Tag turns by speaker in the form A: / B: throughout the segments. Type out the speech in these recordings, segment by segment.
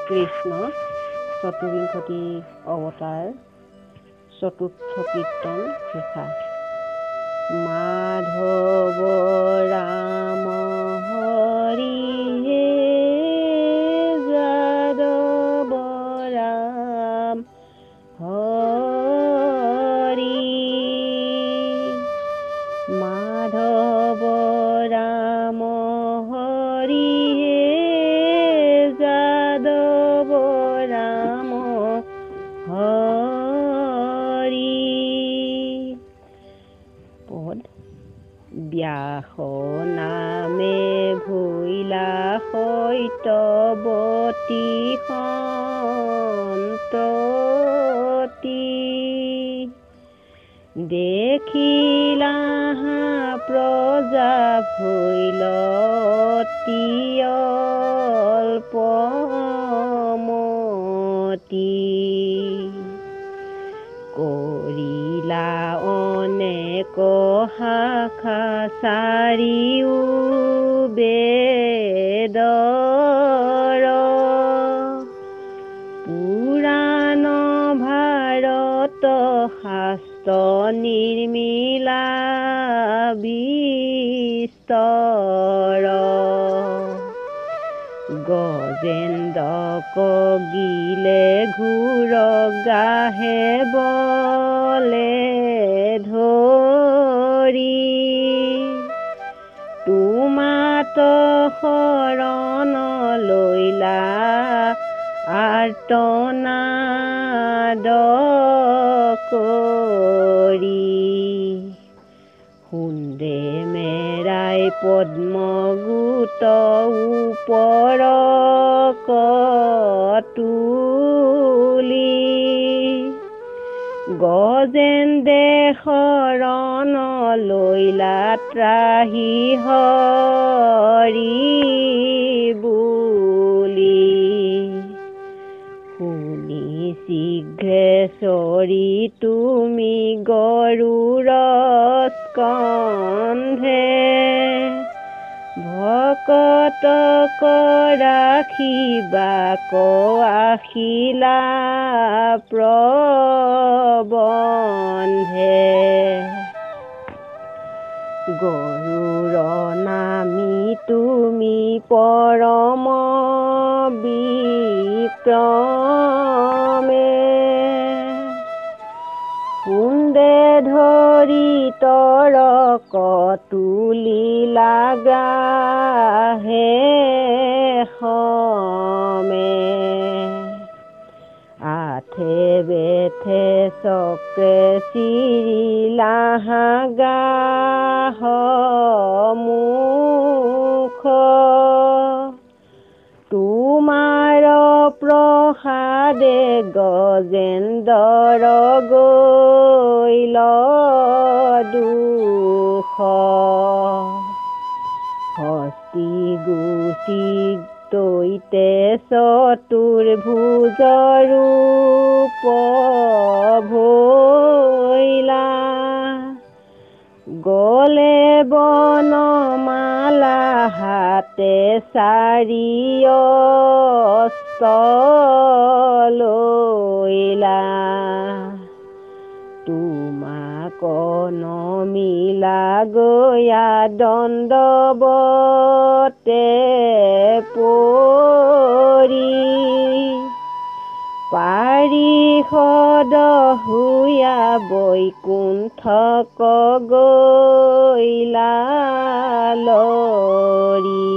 A: কৃষ্ণ চতুৰ্বিংশতি অৱতাৰ চতুৰ্থ কীৰ্তন ঘোষা। মাধৱ ৰাম হৰি হে যাদৱ ৰাম হৰি মাধৱ ৰাম হৰি হে যাদৱ ৰাম হৰি পদ ব্যাস নামে ভৈলা সত্যৱতী সন্ততি দেখিলা প্ৰজা ভৈলতী অল্পমতি কৰিলা অনেক শাখা চাৰিও বেদৰ পুৰাণ ভাৰত শাস্ত্ৰ নিৰ্মিলা বিস্তৰ গজেন্দ্ৰ কগিলে ঘূৰ গাহে বলে ধৰি তোমাত শৰণ লৈলা আৰ্তনাদ কৰি সুন্দে মেৰাই পদ্মগুট ওপৰ তুলি গজেন্দ্ৰে শৰণ লৈলা ত্ৰাহি হৰি বুলি শুনি শীঘ্ৰে চৰি তুমি গৰুড় স্কন্ধে ভকতক ৰাখিবা আহিলা প্ৰবন্ধে গৰুড় নামি তুমি পৰম বিক্ৰমে সুন্দে ধৰি তৰক তুলিলা গাহে সমে আঠে বেঠে চক্ৰে চিৰিলা গাহ মুখ তোমাৰ প্ৰসাদে গজেন্দ্ৰ গৈল দুখ হস্তি গুচি তৈতে চতুৰ্ভুজ ৰূপ ভৈলা গলে বনমালা হাতে চাৰি অস্ত্ৰ লৈলা তোমাক নমিলা গয়া দণ্ডৱতে পৰি পাৰিষদ হুয়া বৈকুণ্ঠক গৈলা লৰি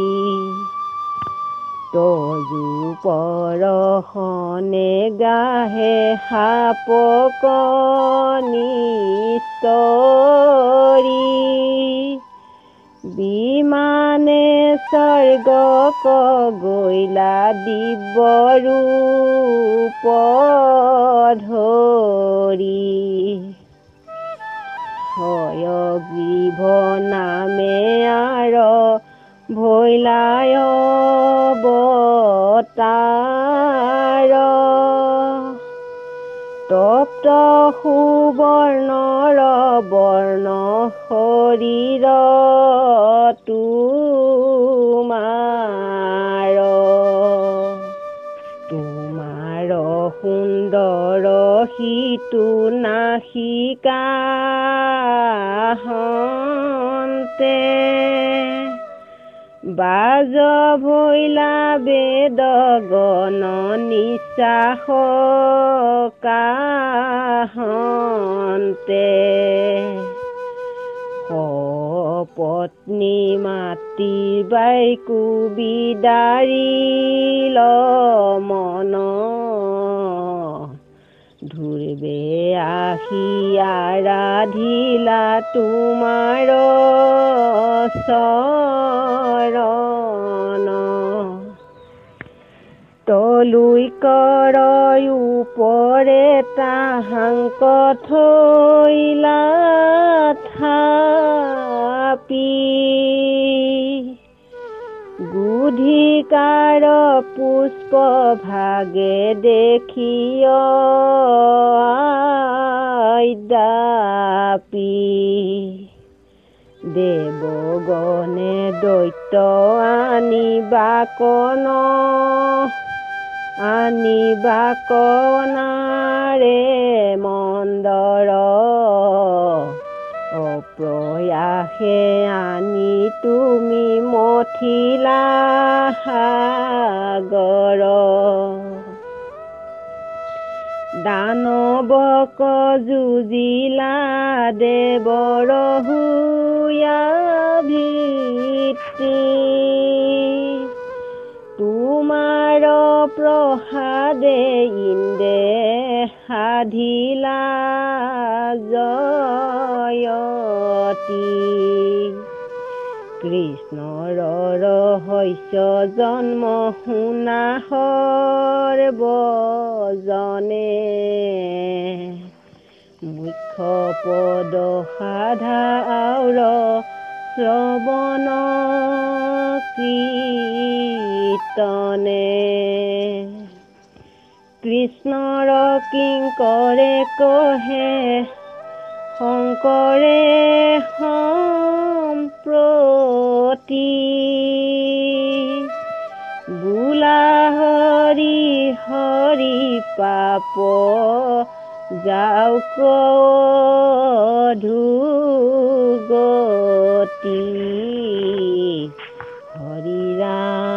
A: তজু পৰশনে গাহে সাপক নিস্তৰি বিমানে স্বৰ্গক গৈলা দিব্য ৰূপ ধৰি হয়গ্ৰীভ নামে আৰ ভৈলাই অৱতাৰ তপ্ত সুবৰ্ণৰ বৰ্ণ শৰীৰ তোমাৰ সিটো নাসিকা হন্তে বাজ ভৈলা বেদ গণ নিশ্বাস কাহন্তে পত্নী মাতৃ বাইকু বিদাৰিল মন ধুৰবে আহি আৰাধিলা তোমাৰ চৰণ তলুই কৰয় উপৰে তাহাংক থৈলা থাপি গুধিকাৰ পুষ্প ভাগে দেখিয় দাপি দেৱগণে দৈত্য আনিবা কণাৰে মন্দৰ অপ্ৰয়াসে আনি তুমি মথিলা সাগৰ দানৱক যুঁজিলা দেৱৰ হুয়া ভিত্তি তোমাৰ প্ৰসাদে ইন্দে সাধিলা জয়তি কৃষ্ণৰ ৰহস্য জন্ম শুনা সৰ্বজনে মুখ্য পদ সাধা আউৰ শ্ৰৱণ কীৰ্তনে কৃষ্ণৰ কিংকৰে কহে শংকৰে সম্প্ৰতি বোলা হৰি হৰি পাপ যাওক অধুগতি হৰি ৰাম